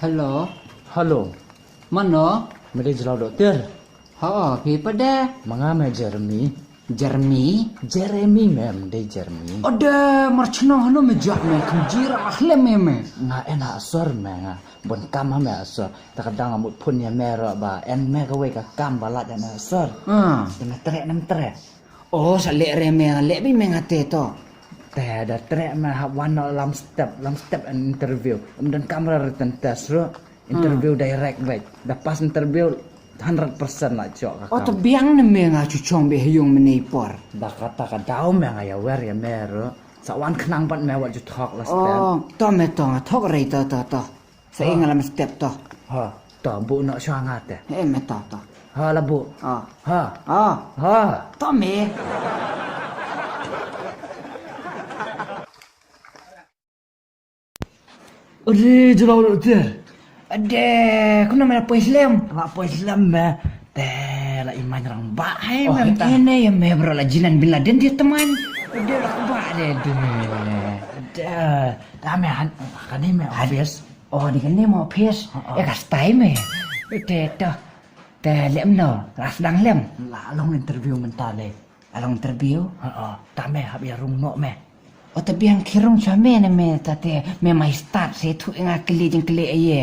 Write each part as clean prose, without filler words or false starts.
Hello, Halo, mana? mari jelau doktor. Ha, pergi pada Mengapa Jeremy? Jeremy. Jeremy mem de Jeremy. Ada mercena hano mejak me kejira ahle me. Nga enak asor menga. Bon kam me asor. Takadang amut pun ya merah ba. En me kawe ka kam balat ya asor. Ha. Dengan trek nem trek. Oh, salek reme lek bi mengate to. Teh ada trek me hab wan lam step an interview. Dan kamera retentas ro. Interview direct baik. Dah pas interview 100% lah cok. Oh, to biang ne me nga cucong be hyung menipor. Dah kata ka daun me nga ya wer ya mero. Sawan kenang pat me wat ju talk lah step. Oh, to me to thok rei to. Saya ngalam step to. Ha, ta bu nak sangat eh. Me to. Ha lah bu. Ah. Ha. Ah, Ha. to me. Ore jelau doktor. Ade, kuna me apa Islam? Apa Islam me? Teh lah iman orang baik Oh, me ta. ini ya me bro la jinan bin Laden dia teman. Ade lah kubah de. Dah. Dah me kan ni me obvious. Oh, di kene mau pes. Kas time me. Ade to. Teh lem no, ras dang lem. Lah long interview mentale. Along interview. Ha. Dah me hab ya rung nok me. Oh, tapi yang kirung sama ne me tate me mai start se tu nga keli jeng keli aye.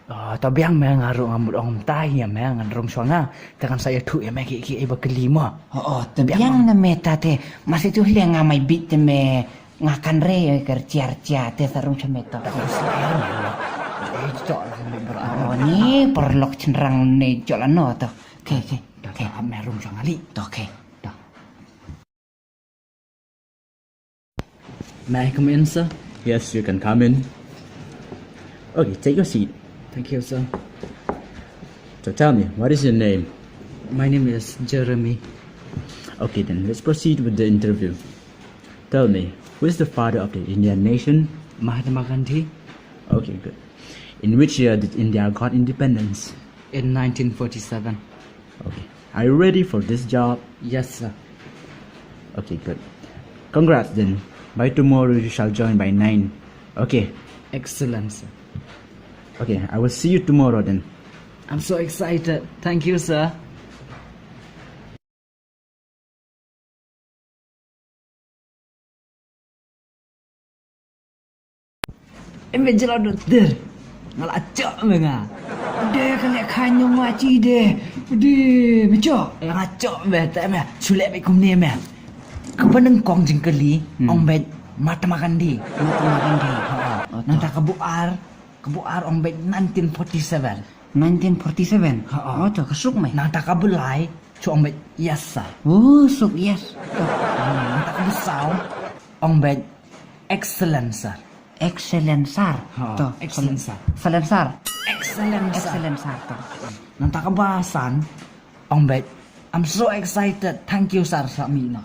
Tapi yang me ngaruh ngamut orang tai ya me ngan rung suanga. Tekan saya tu ya me ki iba kelima. Oh, tapi yang ne me tate masih tu hilang ngamai bit me ngakan re kerja te sarung sama to. Cok lah me berapa. Oh, ni perlok cenderang ne jolan no to. Oke. Dah me rung suanga li. Oke. May I come in, sir? Yes, you can come in. Okay, take your seat. Thank you, sir. So tell me, what is your name? My name is Jeremy. Okay, then let's proceed with the interview. Tell me, who is the father of the Indian nation? Mahatma Gandhi Okay, good. In which year did India got independence? in 1947. Okay. Are you ready for this job? Yes, sir. Okay, good. Congrats then. By tomorrow you shall join by 9. Okay. Excellent, sir. Okay, I will see you tomorrow then. I'm so excited. Thank you, sir. Jelau dokter. Ngalacak menga. Dia kali kanyong ngaci deh. Dia macam. Ngacok me, tak me. Sulek me kum ni me. Kepeneng kong jengkeli, ong bet mata makan di. Mahatma Gandhi. Nanti kebuar ong bet 1947. 1947. Ha. Oh, tu kesuk mai. Nanti kebelai, cu ong bet yasa. Oh, suk yes. Nanti kebesau, ong bet excellent sir. Excellent sar. Ha, Tu. excellent sir. Excellent sar. Excellent sir. Excellent sar tu. Nanti kebahasan, ong bet I'm so excited. Thank you sir Samina.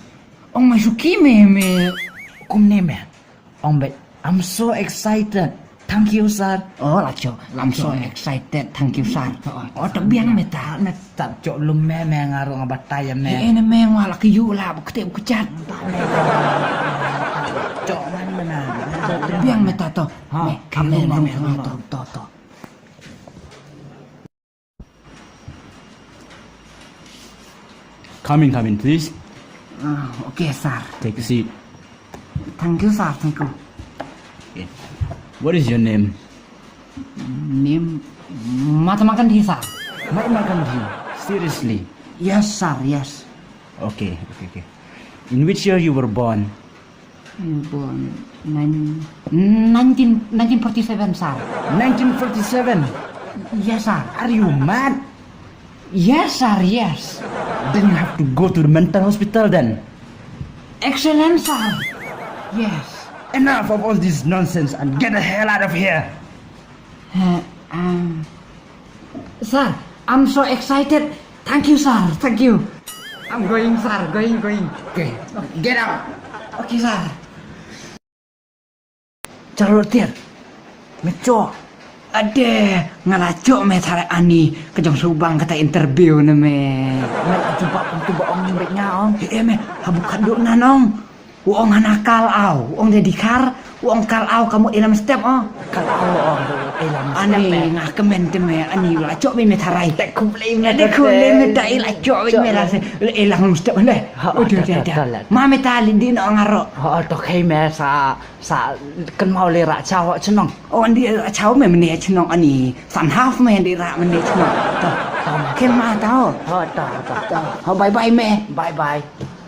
Oh, masuki me. Kum ni me. Ong bet I'm so excited. Thank you sir. Oh, laco. I'm so excited. Thank you, sir. Oh, tapi yang meta tak cok lum me ngaruh ngabatai me. Ini memang laki you lah. Bukti bukat. Cok man benar. Tapi yang meta to. Ha, Kami kamu memang memang to. Come in, please. Okay, sir. Take a seat. Thank you, sir. Thank you. Okay. What is your name? Name Mahatma Gandhi, sir. Mahatma Gandhi. Seriously? Yes, sir. Yes. Okay. In which year you were born? Born 1947, sir. 1947. Yes, sir. Are you mad? Yes, sir. Yes. Then you have to go to the mental hospital then. Excellent, sir. Yes. Enough of all this nonsense and get the hell out of here. Sir, I'm so excited. Thank you, sir. Thank you. I'm going, sir. Going. Okay, get out. Okay, sir. Calon tiar. Meco. Ada ngalacok me tarik ani kejong subang kata interview ne me. Mel coba om baik ngaong. Me habuk kaduk nanong. Uong nakal au, uong dedikar, Wong kalau kamu dalam step oh. Kalau orang dalam step Ani ngah kemen teme ani la cok mi metharai. tak kumplai Ada kulen meta ila cok mi mela se elang step le. Udah dah. Ma metalin di no ngaro. Tok hai me sa kan mau lera cawa cenong. Oh andi chau me mene chnong ani san half me di ra mene chnong. Kem ma tao. Tak. Bye bye me. Bye bye.